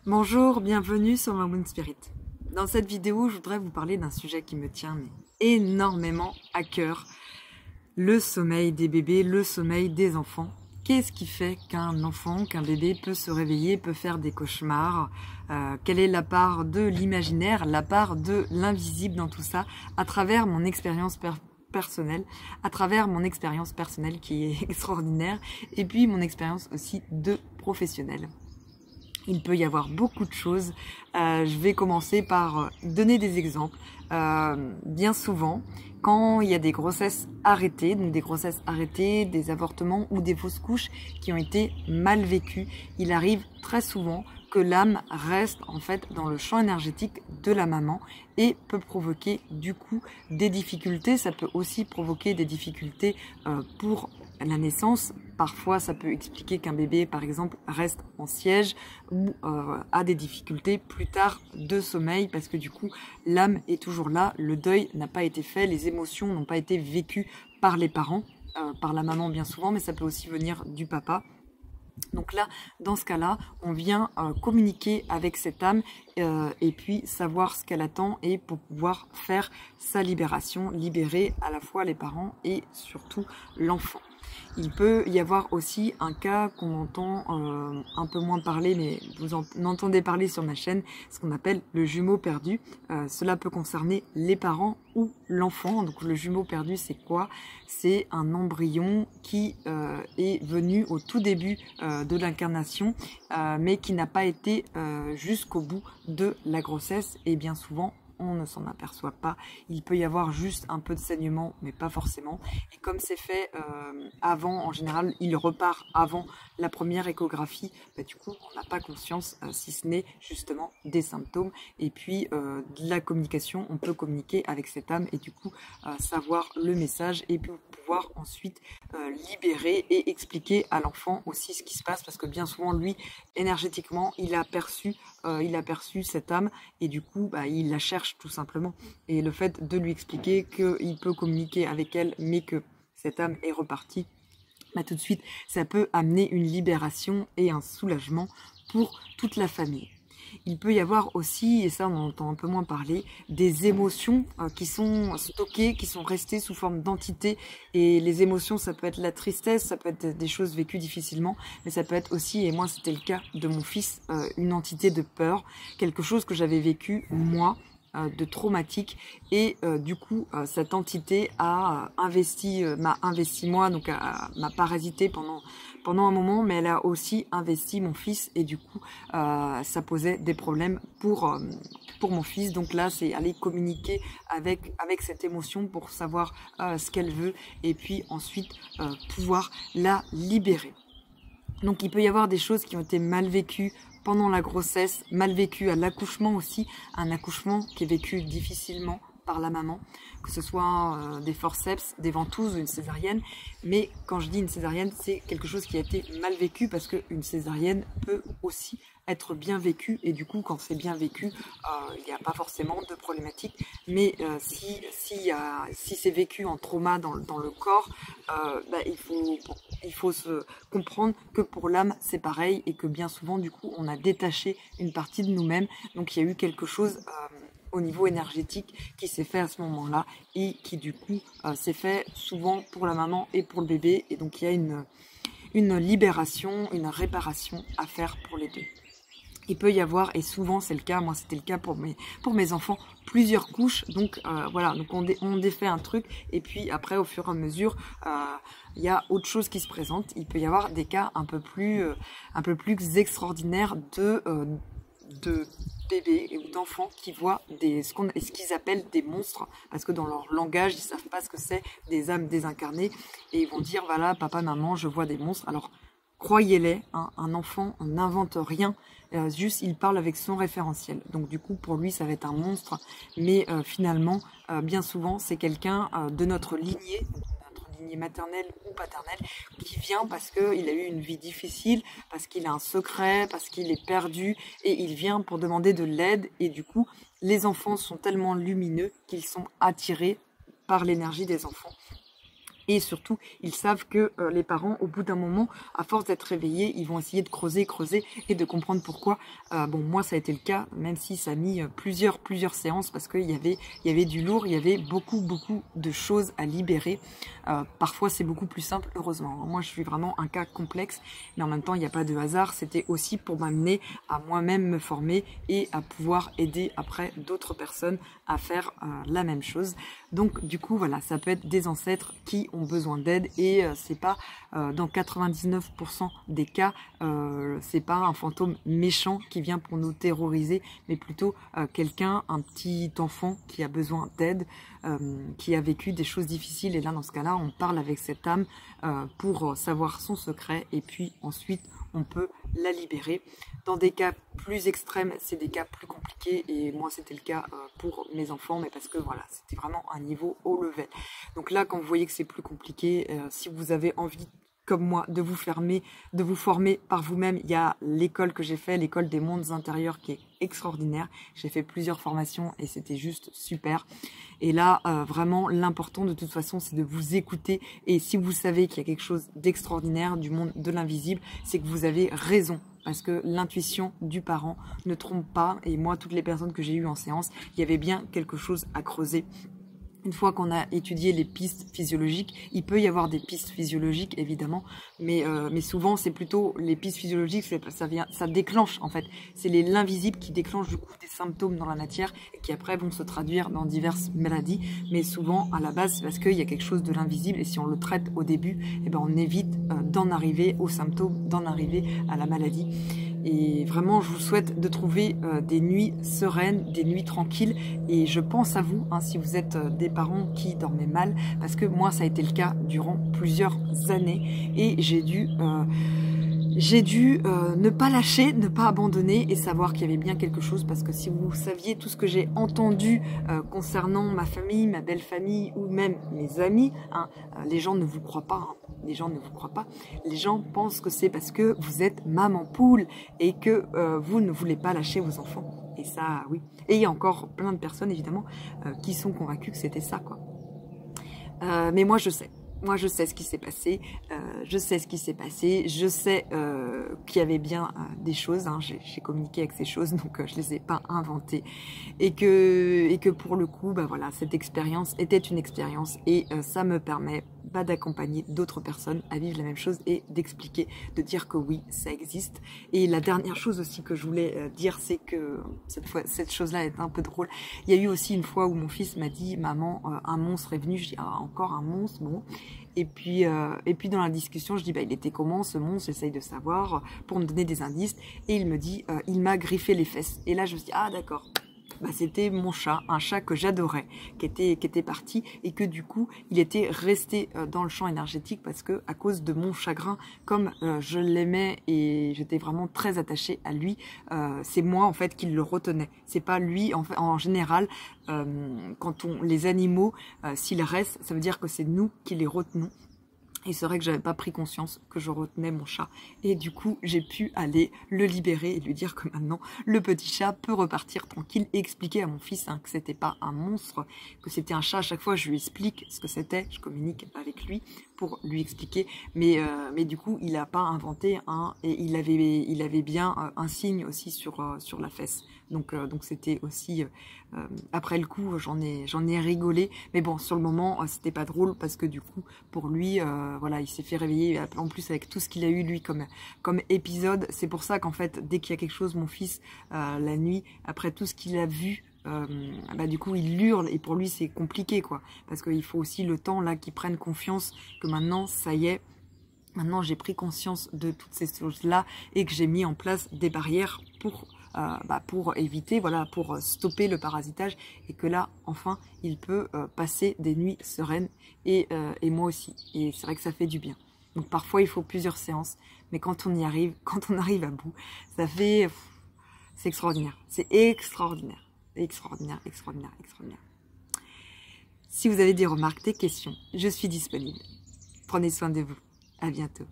Bonjour, bienvenue sur ma Moon Spirit. Dans cette vidéo, je voudrais vous parler d'un sujet qui me tient énormément à cœur. Le sommeil des bébés, le sommeil des enfants. Qu'est-ce qui fait qu'un enfant, qu'un bébé peut se réveiller, peut faire des cauchemars? Quelle est la part de l'imaginaire, la part de l'invisible dans tout ça, à travers mon expérience personnelle, à travers mon expérience personnelle qui est extraordinaire, et puis mon expérience aussi de professionnel. Il peut y avoir beaucoup de choses. Je vais commencer par donner des exemples. Bien souvent, quand il y a des grossesses arrêtées, donc des grossesses arrêtées, des avortements ou des fausses couches qui ont été mal vécues, il arrive très souvent que l'âme reste en fait dans le champ énergétique de la maman et peut provoquer du coup des difficultés. Ça peut aussi provoquer des difficultés pour la naissance. Parfois, ça peut expliquer qu'un bébé, par exemple, reste en siège ou a des difficultés plus tard de sommeil parce que du coup, l'âme est toujours là, le deuil n'a pas été fait, les émotions n'ont pas été vécues par les parents, par la maman bien souvent, mais ça peut aussi venir du papa. Donc là, dans ce cas-là, on vient communiquer avec cette âme et puis savoir ce qu'elle attend et pour pouvoir faire sa libération, libérer à la fois les parents et surtout l'enfant. Il peut y avoir aussi un cas qu'on entend un peu moins parler, mais vous en entendez parler sur ma chaîne, ce qu'on appelle le jumeau perdu. Cela peut concerner les parents ou l'enfant. Donc le jumeau perdu, c'est quoi? C'est un embryon qui est venu au tout début de l'incarnation, mais qui n'a pas été jusqu'au bout de la grossesse et bien souvent on ne s'en aperçoit pas. Il peut y avoir juste un peu de saignement, mais pas forcément. Et comme c'est fait avant, en général, il repart avant la première échographie, bah, du coup, on n'a pas conscience, si ce n'est justement des symptômes. Et puis, de la communication, on peut communiquer avec cette âme et du coup, savoir le message et puis pouvoir ensuite libérer et expliquer à l'enfant aussi ce qui se passe parce que bien souvent, lui, énergétiquement, il a perçu cette âme et du coup, bah, il la cherche tout simplement. Et le fait de lui expliquer qu'il peut communiquer avec elle, mais que cette âme est repartie, bah, tout de suite, ça peut amener une libération et un soulagement pour toute la famille. Il peut y avoir aussi, et ça on en entend un peu moins parler, des émotions qui sont stockées, qui sont restées sous forme d'entité. Et les émotions, ça peut être la tristesse, ça peut être des choses vécues difficilement, mais ça peut être aussi, et moi c'était le cas de mon fils, une entité de peur, quelque chose que j'avais vécu moi, de traumatique et du coup cette entité a m'a investi moi, donc m'a parasité pendant un moment, mais elle a aussi investi mon fils et du coup ça posait des problèmes pour mon fils. Donc là c'est aller communiquer avec cette émotion pour savoir ce qu'elle veut et puis ensuite pouvoir la libérer. Donc il peut y avoir des choses qui ont été mal vécues pendant la grossesse, mal vécues à l'accouchement aussi, un accouchement qui est vécu difficilement par la maman, que ce soit des forceps, des ventouses ou une césarienne. Mais quand je dis une césarienne, c'est quelque chose qui a été mal vécu parce qu'une césarienne peut aussi être bien vécue et du coup quand c'est bien vécu, il n'y a pas forcément de problématique. Mais si c'est vécu en trauma dans le corps, bah, il faut se comprendre que pour l'âme c'est pareil et que bien souvent du coup on a détaché une partie de nous-mêmes. Donc il y a eu quelque chose au niveau énergétique qui s'est fait à ce moment-là et qui du coup s'est fait souvent pour la maman et pour le bébé. Et donc il y a une libération, une réparation à faire pour les deux. Il peut y avoir, et souvent c'est le cas, moi c'était le cas pour mes enfants, plusieurs couches. Donc voilà, donc on défait un truc et puis après au fur et à mesure, il y a autre chose qui se présente. Il peut y avoir des cas un peu plus extraordinaires de bébés ou d'enfants qui voient ce qu'ils appellent des monstres, parce que dans leur langage, ils savent pas ce que c'est, des âmes désincarnées, et ils vont dire, voilà, papa, maman, je vois des monstres. Alors, croyez-les, hein, un enfant n'invente rien, juste il parle avec son référentiel. Donc du coup, pour lui, ça va être un monstre, mais finalement, bien souvent, c'est quelqu'un de notre lignée maternelle ou paternelle qui vient parce qu'il a eu une vie difficile, parce qu'il a un secret, parce qu'il est perdu et il vient pour demander de l'aide et du coup les enfants sont tellement lumineux qu'ils sont attirés par l'énergie des enfants Et surtout, ils savent que les parents, au bout d'un moment, à force d'être réveillés, ils vont essayer de creuser et de comprendre pourquoi. Bon, moi, ça a été le cas, même si ça a mis plusieurs séances, parce qu'il y avait du lourd, il y avait beaucoup de choses à libérer. Parfois, c'est beaucoup plus simple, heureusement. Moi, je suis vraiment un cas complexe, mais en même temps, il n'y a pas de hasard. C'était aussi pour m'amener à moi-même me former et à pouvoir aider après d'autres personnes à faire la même chose. Donc, du coup, voilà, ça peut être des ancêtres qui ont besoin d'aide et c'est pas dans 99% des cas, c'est pas un fantôme méchant qui vient pour nous terroriser, mais plutôt quelqu'un, un petit enfant qui a besoin d'aide, qui a vécu des choses difficiles. Et là, dans ce cas-là, on parle avec cette âme pour savoir son secret et puis ensuite on peut la libérer. Dans des cas plus extrêmes, c'est des cas plus compliqués et moi c'était le cas pour mes enfants, mais parce que voilà, c'était vraiment un niveau haut level. Donc là, quand vous voyez que c'est plus compliqué, si vous avez envie comme moi, de vous former par vous-même. Il y a l'école que j'ai fait, l'école des mondes intérieurs qui est extraordinaire. J'ai fait plusieurs formations et c'était juste super. Et là, vraiment, l'important de toute façon, c'est de vous écouter. Et si vous savez qu'il y a quelque chose d'extraordinaire du monde de l'invisible, c'est que vous avez raison. Parce que l'intuition du parent ne trompe pas. Et moi, toutes les personnes que j'ai eues en séance, il y avait bien quelque chose à creuser. Une fois qu'on a étudié les pistes physiologiques, il peut y avoir des pistes physiologiques évidemment, mais souvent c'est plutôt les pistes physiologiques, ça déclenche en fait. C'est l'invisible qui déclenche du coup des symptômes dans la matière et qui après vont se traduire dans diverses maladies. Mais souvent à la base c'est parce qu'il y a quelque chose de l'invisible et si on le traite au début, eh ben on évite d'en arriver aux symptômes, d'en arriver à la maladie. Et vraiment, je vous souhaite de trouver des nuits sereines, des nuits tranquilles. Et je pense à vous, hein, si vous êtes des parents qui dormaient mal, parce que moi, ça a été le cas durant plusieurs années. Et j'ai dû ne pas lâcher, ne pas abandonner et savoir qu'il y avait bien quelque chose. Parce que si vous saviez tout ce que j'ai entendu concernant ma famille, ma belle famille ou même mes amis, hein, les gens ne vous croient pas. Hein. Les gens ne vous croient pas. Les gens pensent que c'est parce que vous êtes maman poule et que vous ne voulez pas lâcher vos enfants. Et ça, oui. Et il y a encore plein de personnes, évidemment, qui sont convaincues que c'était ça, quoi. Mais moi, je sais. Moi, je sais ce qui s'est passé. Je sais qu'il y avait bien des choses. Hein, j'ai communiqué avec ces choses, donc je les ai pas inventées. Et que pour le coup, bah voilà, cette expérience était une expérience et ça me permet d'accompagner d'autres personnes à vivre la même chose et d'expliquer, de dire que oui, ça existe. Et la dernière chose aussi que je voulais dire, c'est que cette chose-là est un peu drôle. Il y a eu aussi une fois où mon fils m'a dit, maman, un monstre est venu. Je dis, ah, encore un monstre, bon. Et puis dans la discussion, je dis, bah, il était comment ce monstre? J'essaye de savoir pour me donner des indices. Et il me dit, il m'a griffé les fesses. Et là, je me suis dit, ah d'accord. Bah, c'était mon chat, un chat que j'adorais, qui était parti et que du coup, il était resté dans le champ énergétique parce que à cause de mon chagrin, comme je l'aimais et j'étais vraiment très attachée à lui, c'est moi en fait qui le retenais. C'est pas lui en général. Quand les animaux, s'ils restent, ça veut dire que c'est nous qui les retenons. Et c'est vrai que j'avais pas pris conscience que je retenais mon chat. Et du coup, j'ai pu aller le libérer et lui dire que maintenant, le petit chat peut repartir tranquille et expliquer à mon fils que c'était pas un monstre, que c'était un chat. À chaque fois, je lui explique ce que c'était. Je communique avec lui pour lui expliquer. Mais du coup, il a pas inventé et il avait bien un signe aussi sur la fesse. Donc c'était aussi après le coup, j'en ai rigolé. Mais bon, sur le moment, c'était pas drôle parce que du coup, pour lui, voilà, il s'est fait réveiller. En plus, avec tout ce qu'il a eu lui comme épisode, c'est pour ça qu'en fait, dès qu'il y a quelque chose, mon fils, la nuit, après tout ce qu'il a vu. Bah du coup il hurle et pour lui c'est compliqué quoi parce qu'il faut aussi le temps là qu'il prenne confiance que maintenant ça y est, maintenant j'ai pris conscience de toutes ces choses là et que j'ai mis en place des barrières pour éviter, voilà, pour stopper le parasitage et que là enfin il peut passer des nuits sereines et moi aussi et c'est vrai que ça fait du bien. Donc parfois il faut plusieurs séances mais quand on y arrive, quand on arrive à bout, ça fait c'est extraordinaire, c'est extraordinaire. Extraordinaire. Si vous avez des remarques, des questions, je suis disponible. Prenez soin de vous. À bientôt.